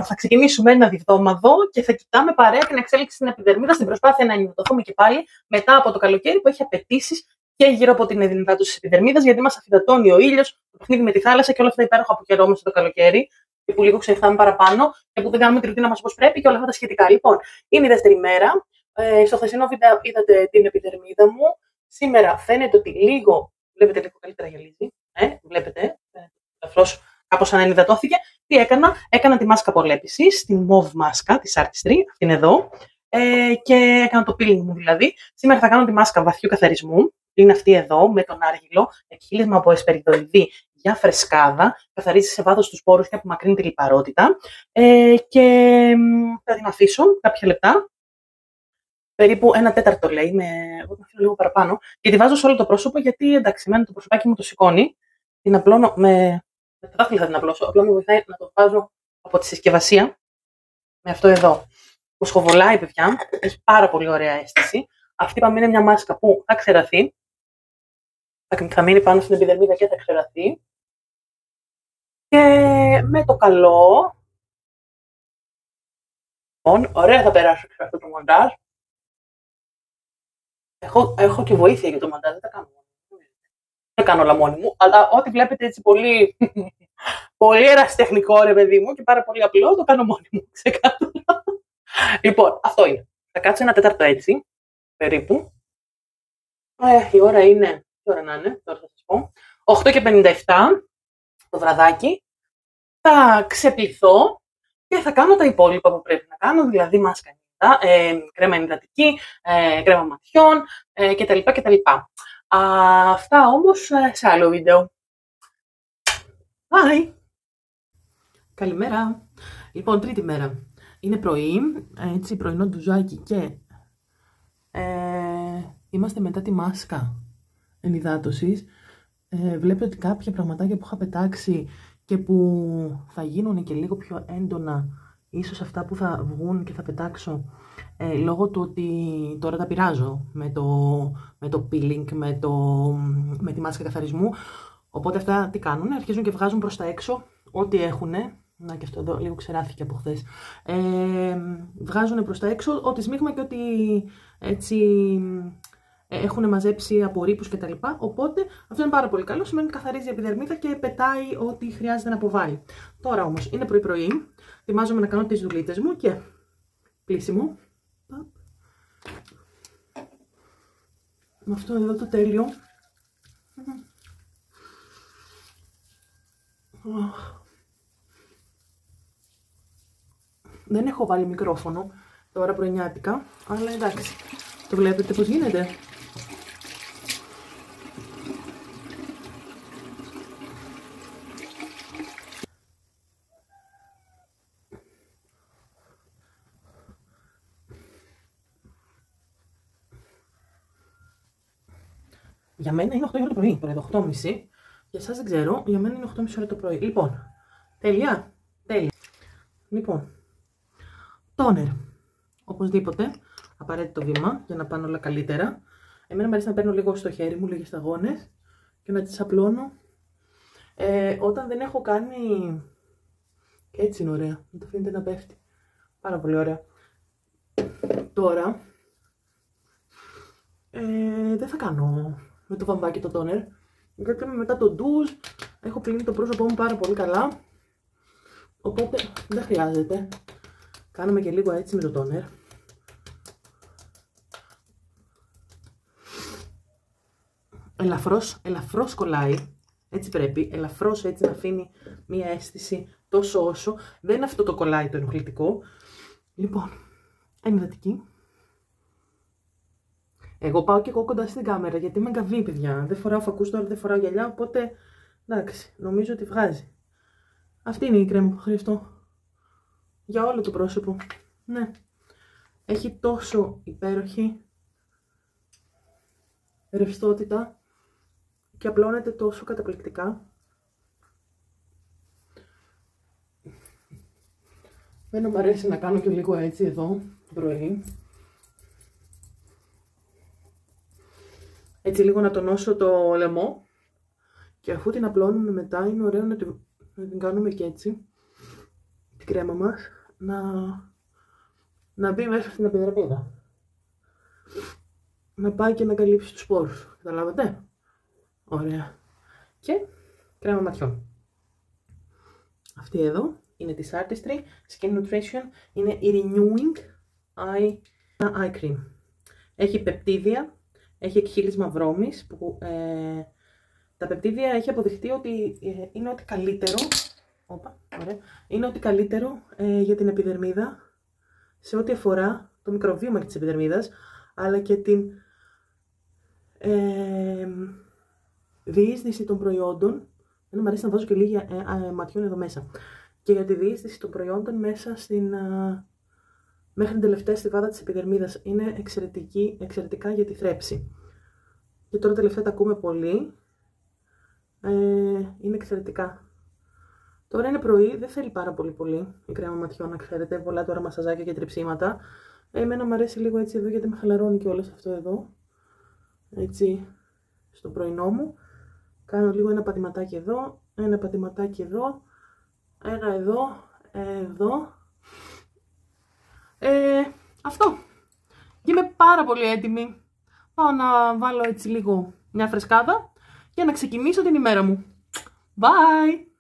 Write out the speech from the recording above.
Θα ξεκινήσουμε ένα διβδόμαδο και θα κοιτάμε παρέα την εξέλιξη στην επιδερμίδα στην προσπάθεια να ενυδατωθούμε και πάλι μετά από το καλοκαίρι που έχει απαιτήσεις και γύρω από την ενυδάτωση της επιδερμίδας, γιατί μας αφυδατώνει ο ήλιος, το παιχνίδι με τη θάλασσα και όλα αυτά τα υπέροχα που χαιρόμαστε το καλοκαίρι και που λίγο ξεφτάμε παραπάνω και που δεν κάνουμε τη ρουτίνα μας όπως πρέπει και όλα αυτά τα σχετικά. Λοιπόν, είναι η δεύτερη μέρα. Στο χθεσινό βίντεο είδατε την επιδερμίδα μου. Σήμερα φαίνεται ότι βλέπετε λίγο καλύτερα γυαλίζει. Βλέπετε, ελαφρώς κάπως σαν ενυδατώθηκε. Τι έκανα τη μάσκα απολέπισης, την mauve μάσκα της Artistry, αυτήν εδώ, και έκανα το peeling μου δηλαδή. Σήμερα θα κάνω τη μάσκα βαθιού καθαρισμού, είναι αυτή εδώ, με τον άργυλο, εκχύλισμα από εσπεριδοειδή για φρεσκάδα, καθαρίζει σε βάθος τους πόρους και απομακρύνει τη λιπαρότητα. Και θα την αφήσω κάποια λεπτά. Περίπου 1/4 λέει, εγώ την αφήνω λίγο παραπάνω, και τη βάζω σε όλο το πρόσωπο, γιατί εντάξει, εμένα το προσωπάκι μου το σηκώνει. Την απλώνω με τα δάχτυλα, θα την απλώσω. Απλά με βοηθάει να το βάζω από τη συσκευασία με αυτό εδώ. Που σχοβολάει, παιδιά, έχει πάρα πολύ ωραία αίσθηση. Αυτή είπαμε είναι μια μάσκα που θα ξεραθεί. Θα μείνει πάνω στην επιδερμίδα και θα ξεραθεί. Και με το καλό. Λοιπόν, ωραία θα περάσω σε αυτό το μοντάζ. Έχω και βοήθεια για το μοντάζ, δεν τα κάνω μόνο. Δεν κάνω όλα μόνη μου, αλλά ό,τι βλέπετε έτσι πολύ, πολύ ερασιτεχνικό ρε παιδί μου και πάρα πολύ απλό, το κάνω μόνη μου, ξεκάθαρα. Λοιπόν, αυτό είναι. Θα κάτσω 1/4 έτσι, περίπου. Η ώρα είναι, τι ώρα να είναι, τώρα θα σας πω, 8:57 το βραδάκι. Θα ξεπληθώ και θα κάνω τα υπόλοιπα που πρέπει να κάνω, δηλαδή μάσκα, κρέμα ενυδατική, κρέμα ματιών κτλ. Αυτά όμως σε άλλο βίντεο. Bye! Καλημέρα! Λοιπόν, τρίτη μέρα. Είναι πρωί, έτσι πρωινό ντουζάκι και είμαστε μετά τη μάσκα ενυδάτωσης. Βλέπετε ότι κάποια πραγματάκια που είχα πετάξει και που θα γίνουν και λίγο πιο έντονα, ίσως αυτά που θα βγουν και θα πετάξω, λόγω του ότι τώρα τα πειράζω με το peeling, με τη μάσκα καθαρισμού. Οπότε αυτά τι κάνουν, αρχίζουν και βγάζουν προς τα έξω ό,τι έχουνε. Να και αυτό εδώ λίγο ξεράθηκε από χθες. Βγάζουν προς τα έξω ό,τι σμίγμα και ό,τι έτσι έχουν μαζέψει από ρήπους κτλ. Οπότε αυτό είναι πάρα πολύ καλό. Σημαίνει ότι καθαρίζει η επιδερμίδα και πετάει ό,τι χρειάζεται να αποβάλει. Τώρα όμως είναι πρωί-πρωί. Ετοιμάζομαι να κάνω τις δουλίτες μου και πλήσιμο. Με αυτό εδώ το τέλειο. Δεν έχω βάλει μικρόφωνο τώρα πρωινιάτικα, αλλά εντάξει, το βλέπετε πως γίνεται. Για μένα είναι 8 ώρα το πρωί, τώρα εδώ 8:30. Για εσάς δεν ξέρω, για μένα είναι 8:30 ώρα το πρωί. Λοιπόν, τέλεια. Λοιπόν, τόνερ. Οπωσδήποτε, απαραίτητο βήμα για να πάνε όλα καλύτερα. Εμένα μου αρέσει να παίρνω λίγο στο χέρι μου, λίγες σταγόνες και να τις απλώνω. Όταν δεν έχω κάνει. Και έτσι είναι ωραία. Δεν το αφήνετε να πέφτει. Πάρα πολύ ωραία. Τώρα δεν θα κάνω με το βαμβάκι το τόνερ, γιατί μετά το ντουζ έχω πλύνει το πρόσωπό μου πάρα πολύ καλά, οπότε δεν χρειάζεται. Κάνουμε και λίγο έτσι με το τόνερ. Ελαφρώς κολλάει, έτσι πρέπει, ελαφρώς έτσι να αφήνει μία αίσθηση τόσο όσο, δεν είναι αυτό το κολλάει το ενοχλητικό. Λοιπόν, ενυδατική. Εγώ πάω και εγώ κοντά στην κάμερα γιατί είμαι γκαβή, παιδιά. Δεν φοράω φακούς τώρα, δεν φοράω γυαλιά, οπότε εντάξει, νομίζω ότι βγάζει. Αυτή είναι η κρέμα που χρειαστώ για όλο το πρόσωπο. Ναι, έχει τόσο υπέροχη ρευστότητα και απλώνεται τόσο καταπληκτικά. Μένω μου αρέσει να κάνω και λίγο έτσι εδώ το πρωί. Έτσι λίγο να τονώσω το λαιμό. Και αφού την απλώνουμε μετά είναι ωραίο να την κάνουμε και έτσι. την κρέμα μας να μπει μέσα στην επιδερμίδα. Να πάει και να καλύψει τους σπόρους. Καταλάβατε? Ωραία. Και κρέμα ματιών. Αυτή εδώ είναι της Artistry Skin Nutrition. Είναι η Renewing Eye Cream. Έχει πεπτίδια, έχει εκχύλισμα βρώμης που τα πεπτίδια έχει αποδειχτεί ότι είναι ό,τι καλύτερο. Ωραία. Είναι ό,τι καλύτερο για την επιδερμίδα σε ό,τι αφορά το μικροβίωμα της επιδερμίδας, αλλά και την διείσδυση των προϊόντων. Δεν μου αρέσει να βάζω και λίγη ματιών εδώ μέσα. Και για τη διείσδυση των προϊόντων μέσα μέχρι την τελευταία στιβάδα της επιδερμίδας. Είναι εξαιρετικά για τη θρέψη. Και τώρα τελευταία τα ακούμε πολύ. Είναι εξαιρετικά. Τώρα είναι πρωί, δεν θέλει πάρα πολύ η κρέμα ματιών, να ξέρετε. Πολλά τώρα μασαζάκια και τριψίματα. Εμένα μου αρέσει λίγο έτσι εδώ, γιατί με χαλαρώνει και όλο αυτό εδώ. Έτσι, στο πρωινό μου. Κάνω λίγο ένα πατηματάκι εδώ, ένα πατηματάκι εδώ, ένα εδώ. Αυτό. Και είμαι πάρα πολύ έτοιμη. Πάω να βάλω έτσι λίγο μια φρεσκάδα για να ξεκινήσω την ημέρα μου. Bye!